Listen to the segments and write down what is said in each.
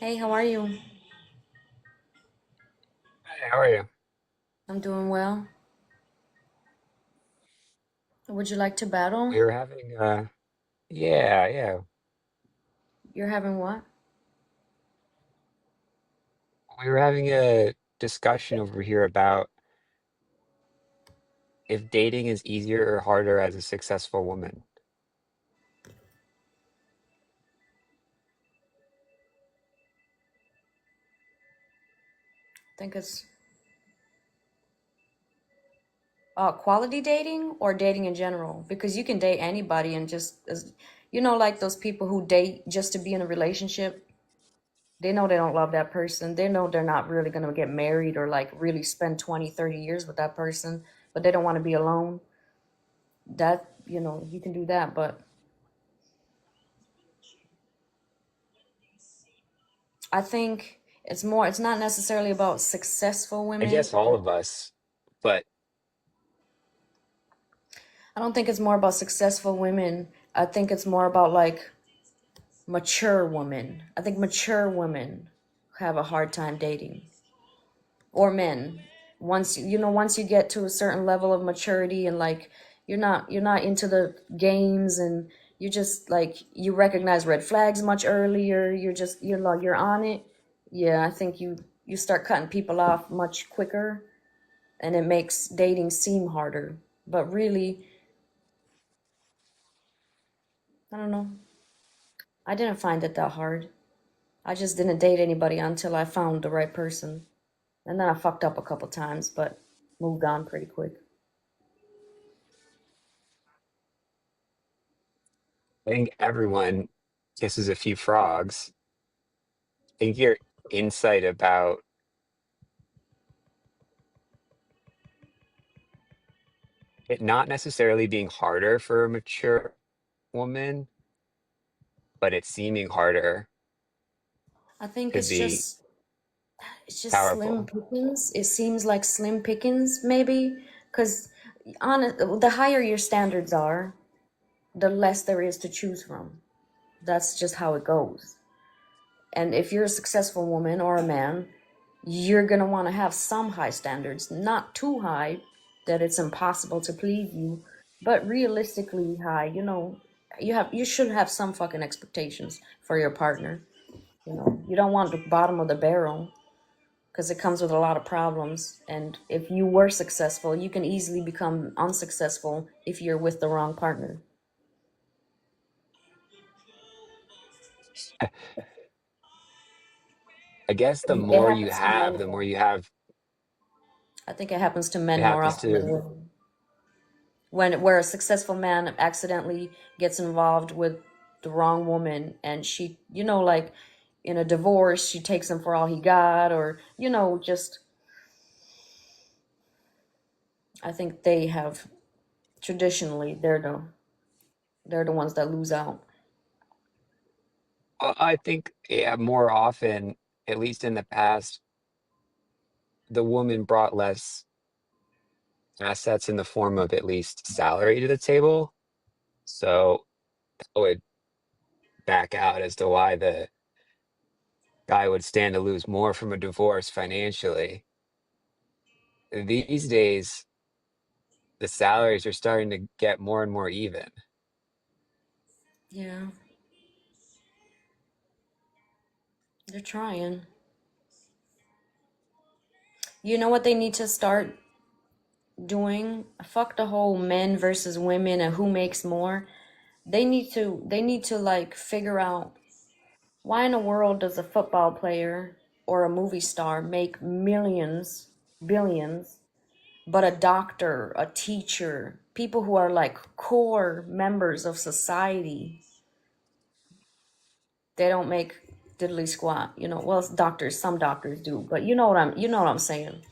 Hey, how are you? Hey, how are you? I'm doing well. Would you like to battle? We were having yeah, You're having what? we were having a discussion over here about if dating is easier or harder as a successful woman. I think it's quality dating or dating in general. Because you can date anybody and like those people who date just to be in a relationship. They know they don't love that person. They know they're not really going to get married or like really spend 20, 30 years with that person, but they don't want to be alone. You can do that, but I think it's not necessarily about successful I women. guess all of us, but I don't think it's more about successful women. I think it's more about like mature women. I think mature women have a hard time dating or men. Once you get to a certain level of maturity and like you're not into the games and you just like you recognize red flags much earlier. You're on it. Yeah, I think you start cutting people off much quicker and it makes dating seem harder. But really, I don't know. I didn't find it that hard. I just didn't date anybody until I found the right person. And then I fucked up a couple times, but moved on pretty quick. I think everyone kisses a few frogs. I think your insight about it not necessarily being harder for a mature woman, but it seeming harder I think could be it's just slim powerful. pickings. It seems like slim pickings maybe cuz the higher your standards are, the less there is to choose from. That's just how it goes. And if you're a successful woman or a man, you're going to want to have some high standards, not too high that it's impossible to please you, but realistically high. You should have some fucking expectations for your partner. You don't want the bottom of the barrel because it comes with a lot of problems. And if you were successful, you can easily become unsuccessful if you're with the wrong partner. I guess the It more you happens to have, men. the more you have I think it happens to it men more happens often than to. women. Where a successful man accidentally gets involved with the wrong woman and she like in a divorce she takes him for all he got or just I think they have traditionally they're the ones that lose out. I think, yeah, more often, at least in the past, the woman brought less assets in the form of at least salary to the table. So I would back out as to why the guy would stand to lose more from a divorce financially. These days, the salaries are starting to get more and more even. Yeah, they're trying. You know what they need to start doing? Fuck the whole men versus women and who makes more. They need to like figure out why in the world does a football player or a movie star make millions, billions, but a doctor, a teacher, people who are like core members of society, they don't make diddly squat, Well, doctors, some doctors do, but you know what I'm saying.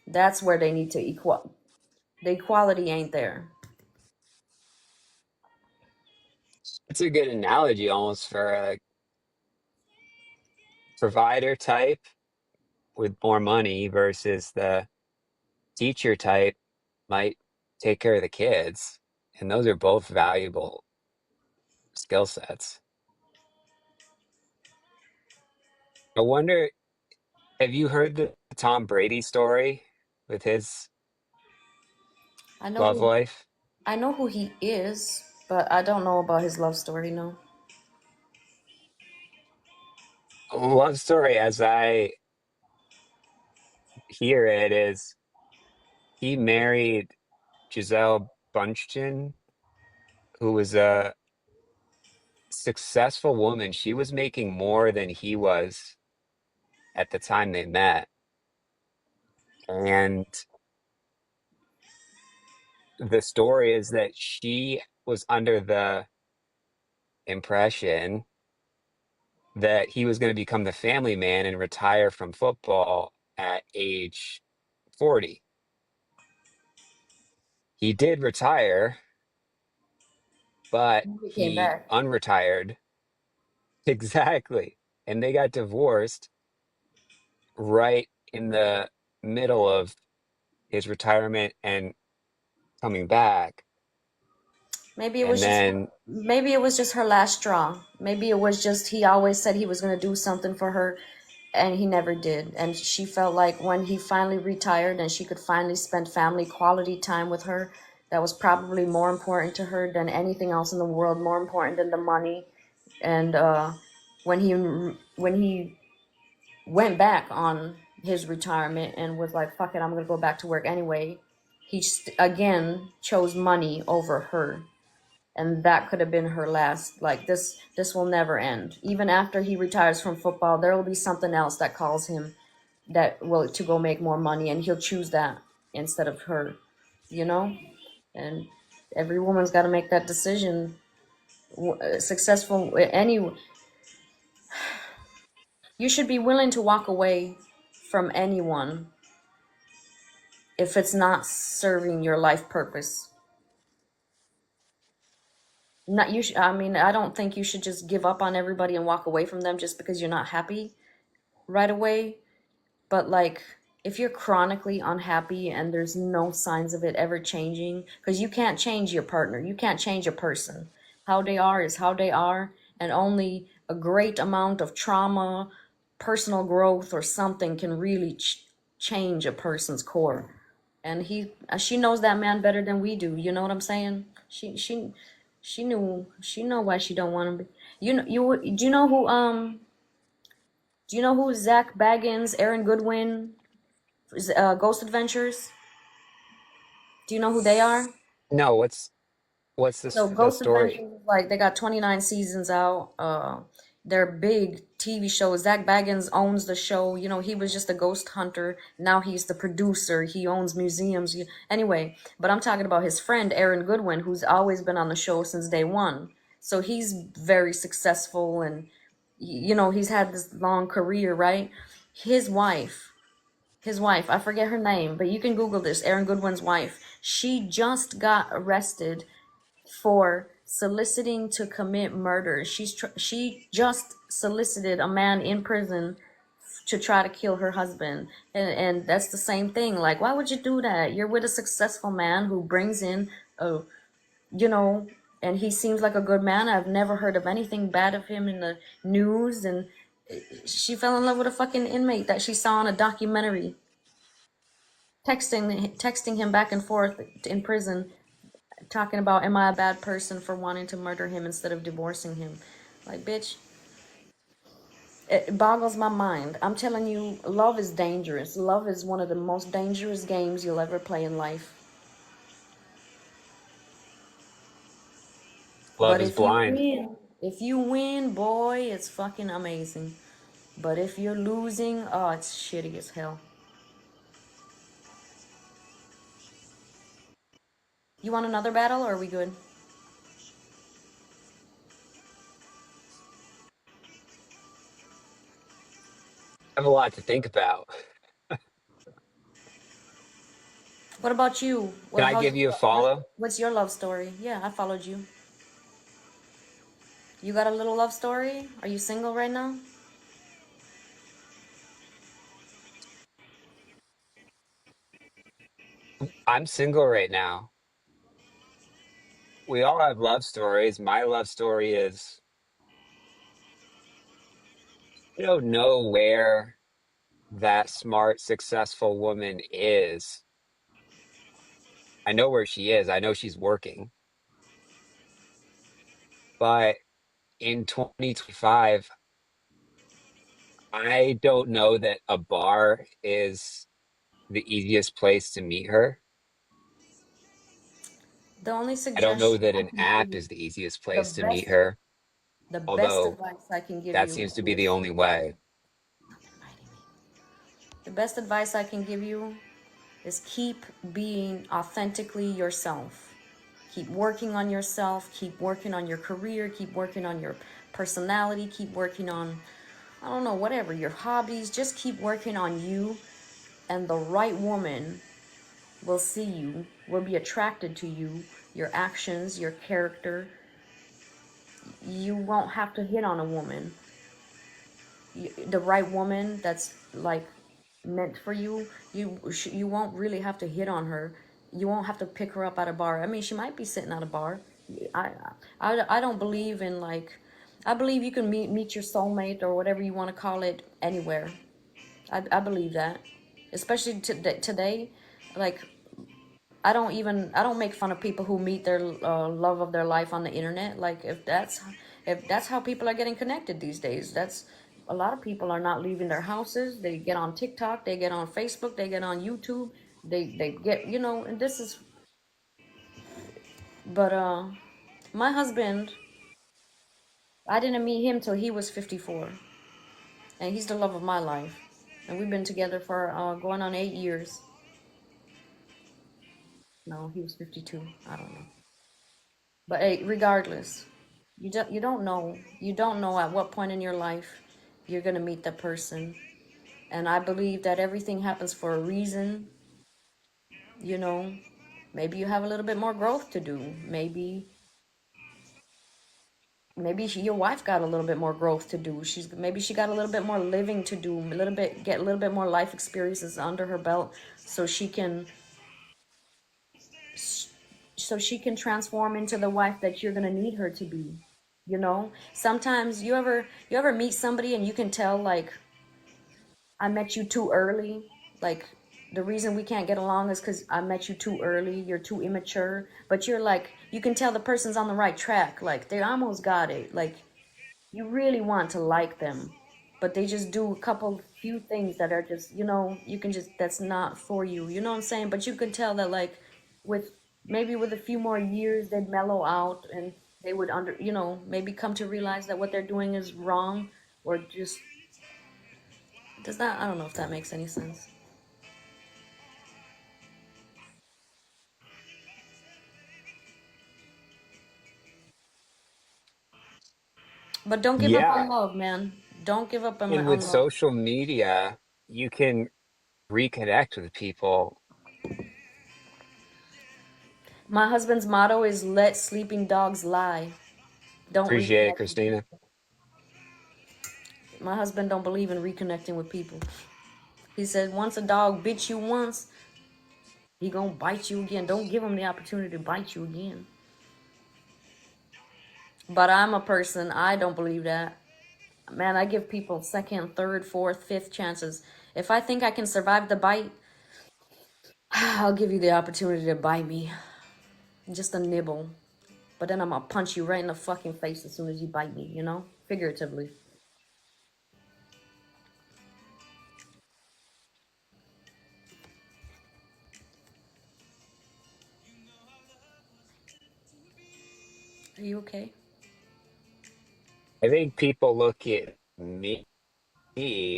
That's where they need to equal. The equality ain't there. It's a good analogy almost for a provider type with more money versus the teacher type might take care of the kids. And those are both valuable skill sets. I wonder, have you heard the Tom Brady story with his I know love who life? I know who he is, but I don't know about his love story. No. Love story, as I hear it, is he married Giselle Bündchen, who was a successful woman. She was making more than he was at the time they met. And the story is that she was under the impression that he was going to become the family man and retire from football at age 40. He did retire, but He came he back. unretired. Exactly. And they got divorced right in the middle of his retirement and coming back. Maybe it And was just then, maybe it was just her last straw. Maybe it was just he always said he was going to do something for her and he never did. And she felt like when he finally retired and she could finally spend family quality time with her, that was probably more important to her than anything else in the world, more important than the money. And when he went back on his retirement and was like, "Fuck it, I'm gonna go back to work anyway," again chose money over her, and that could have been her last. Like this will never end. Even after he retires from football, there will be something else that calls him that will to go make more money, and he'll choose that instead of her. You know, and every woman's got to make that decision. Successful any you should be willing to walk away from anyone if it's not serving your life purpose. Not you. I mean, I don't think you should just give up on everybody and walk away from them just because you're not happy right away. But like, if you're chronically unhappy and there's no signs of it ever changing, because you can't change your partner, you can't change a person. How they are is how they are, and only a great amount of trauma, personal growth, or something can really change a person's core. And she knows that man better than we do. You know what I'm saying? She know why she don't want him. Do you know who Zach Baggins, Aaron Goodwin, Ghost Adventures? Do you know who they are? no, what's So this the Ghost story? Adventures, like they got 29 seasons out. They're big TV shows. Zach Baggins owns the show. You know, he was just a ghost hunter. Now he's the producer. He owns museums. Anyway, but I'm talking about his friend Aaron Goodwin, who's always been on the show since day one. So he's very successful, and you know he's had this long career, right? His wife I forget her name, but you can Google this. Aaron Goodwin's wife. She just got arrested for soliciting to commit murder. She just solicited a man in prison to try to kill her husband, and that's the same thing. Like, why would you do that? You're with a successful man who brings in a you know, and he seems like a good man. I've never heard of anything bad of him in the news, and she fell in love with a fucking inmate that she saw in a documentary, texting him back and forth in prison, talking about, am I a bad person for wanting to murder him instead of divorcing him? Like, bitch, it boggles my mind. I'm telling you, love is dangerous. Love is one of the most dangerous games you'll ever play in life. Love But is blind. if you win, boy, it's fucking amazing. But if you're losing, oh, it's shitty as hell. You want another battle, or are we good? I have a lot to think about. What about you? Can I give you a follow? What's your love story? Yeah, I followed you. You got a little love story? Are you single right now? I'm single right now. We all have love stories. My love story is I don't know where that smart, successful woman is. I know where she is. I know she's working. But in 2025, I don't know that a bar is the easiest place to meet her. The only I don't know suggestion that I an can give app you, is the easiest the place to meet best, her, the best although advice I can give that you seems to be the is, only way. the best advice I can give you is keep being authentically yourself. Keep working on yourself, keep working on your career, keep working on your personality, keep working on, I don't know, whatever, your hobbies. Just keep working on you, and the right woman will see you, will be attracted to you, your actions, your character. You won't have to hit on a woman. The right woman that's like meant for you, you won't really have to hit on her. You won't have to pick her up at a bar. I mean, she might be sitting at a bar. I I don't believe in like, I believe you can meet your soulmate or whatever you want to call it anywhere. I believe that, especially today, like I don't make fun of people who meet their love of their life on the internet. Like if that's how people are getting connected these days. That's a lot of people are not leaving their houses. They get on TikTok, they get on Facebook, they get on YouTube. They get, and this is, but my husband, I didn't meet him till he was 54, and he's the love of my life. And we've been together for going on 8 years. No, he was 52. I don't know. But hey, regardless, you don't know at what point in your life you're gonna meet that person. And I believe that everything happens for a reason. You know, maybe you have a little bit more growth to do. Maybe your wife got a little bit more growth to do. Maybe she got a little bit more living to do. Get a little bit more life experiences under her belt, so she can transform into the wife that you're gonna need her to be. Sometimes you ever meet somebody and you can tell, like, I met you too early. Like, the reason we can't get along is because I met you too early. You're too immature. But you're like, you can tell the person's on the right track. Like, they almost got it. Like, you really want to like them, but they just do a couple few things that are just, you can just, that's not for you. You know what I'm saying? But you can tell that, like, with maybe with a few more years, they'd mellow out, and they would maybe come to realize that what they're doing is wrong, or just does that, I don't know if that makes any sense. But don't give up on Yeah. love, man. Don't give up on And with love. social media, you can reconnect with people. My husband's motto is let sleeping dogs lie. Don't Appreciate it, reconnect with Christina. people. My husband don't believe in reconnecting with people. He said once a dog bit you once, he gonna bite you again. Don't give him the opportunity to bite you again. But I'm a person, I don't believe that. Man, I give people second, third, fourth, fifth chances. If I think I can survive the bite, I'll give you the opportunity to bite me. Just a nibble. But then I'm gonna punch you right in the fucking face as soon as you bite me, Figuratively. Are you okay? I think people look at me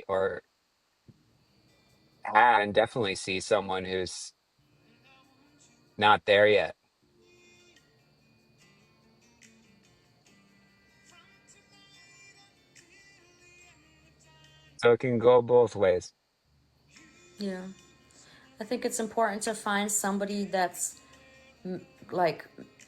or have and definitely see someone who's not there yet. So it can go both ways. Yeah. I think it's important to find somebody that's like